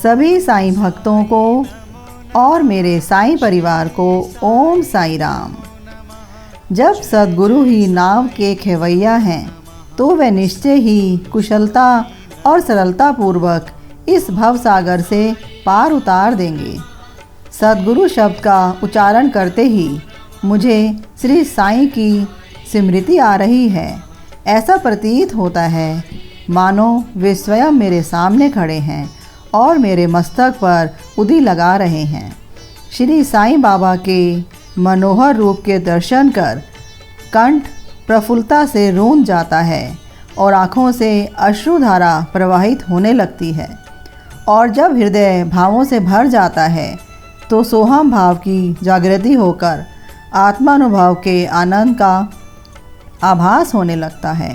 सभी साईं भक्तों को और मेरे साईं परिवार को ओम साईं राम। जब सद्गुरु ही नाव के खेवैया हैं तो वे निश्चय ही कुशलता और सरलता पूर्वक इस भव सागर से पार उतार देंगे। सद्गुरु शब्द का उच्चारण करते ही मुझे श्री साईं की स्मृति आ रही है। ऐसा प्रतीत होता है मानो वे स्वयं मेरे सामने खड़े हैं और मेरे मस्तक पर उदी लगा रहे हैं। श्री साईं बाबा के मनोहर रूप के दर्शन कर कंठ प्रफुल्लता से रूंध जाता है और आँखों से अश्रुधारा प्रवाहित होने लगती है। और जब हृदय भावों से भर जाता है तो सोहम भाव की जागृति होकर आत्मानुभव के आनंद का आभास होने लगता है।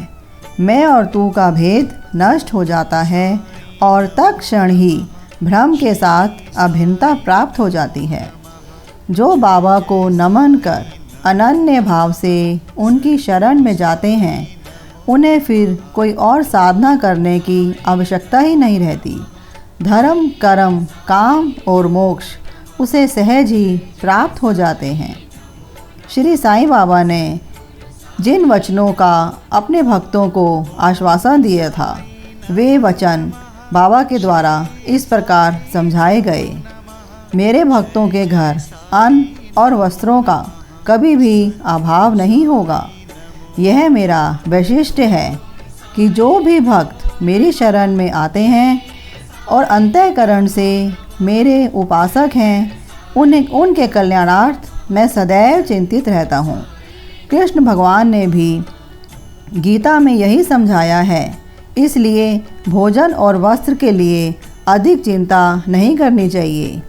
मैं और तू का भेद नष्ट हो जाता है और तत्क्षण ही भ्रम के साथ अभिन्नता प्राप्त हो जाती है। जो बाबा को नमन कर अनन्य भाव से उनकी शरण में जाते हैं उन्हें फिर कोई और साधना करने की आवश्यकता ही नहीं रहती। धर्म, कर्म, काम और मोक्ष उसे सहज ही प्राप्त हो जाते हैं। श्री साईं बाबा ने जिन वचनों का अपने भक्तों को आश्वासन दिया था वे वचन बाबा के द्वारा इस प्रकार समझाए गए। मेरे भक्तों के घर अन्न और वस्त्रों का कभी भी अभाव नहीं होगा। यह मेरा वैशिष्ट्य है कि जो भी भक्त मेरी शरण में आते हैं और अंतःकरण से मेरे उपासक हैं उनके कल्याणार्थ मैं सदैव चिंतित रहता हूँ। कृष्ण भगवान ने भी गीता में यही समझाया है। इसलिए भोजन और वस्त्र के लिए अधिक चिंता नहीं करनी चाहिए।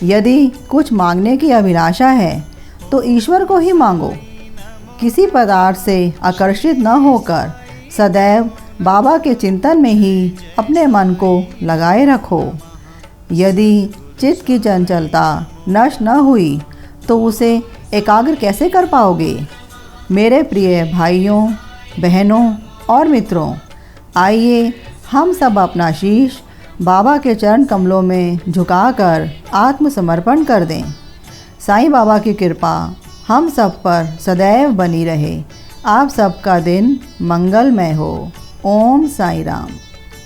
यदि कुछ मांगने की अभिलाषा है तो ईश्वर को ही मांगो। किसी पदार्थ से आकर्षित न होकर सदैव बाबा के चिंतन में ही अपने मन को लगाए रखो। यदि चित्त की चंचलता नष्ट न हुई तो उसे एकाग्र कैसे कर पाओगे। मेरे प्रिय भाइयों, बहनों और मित्रों, आइए हम सब अपना शीश बाबा के चरण कमलों में झुकाकर आत्मसमर्पण कर दें। साईं बाबा की कृपा हम सब पर सदैव बनी रहे। आप सबका दिन मंगलमय हो। ओम साईं राम।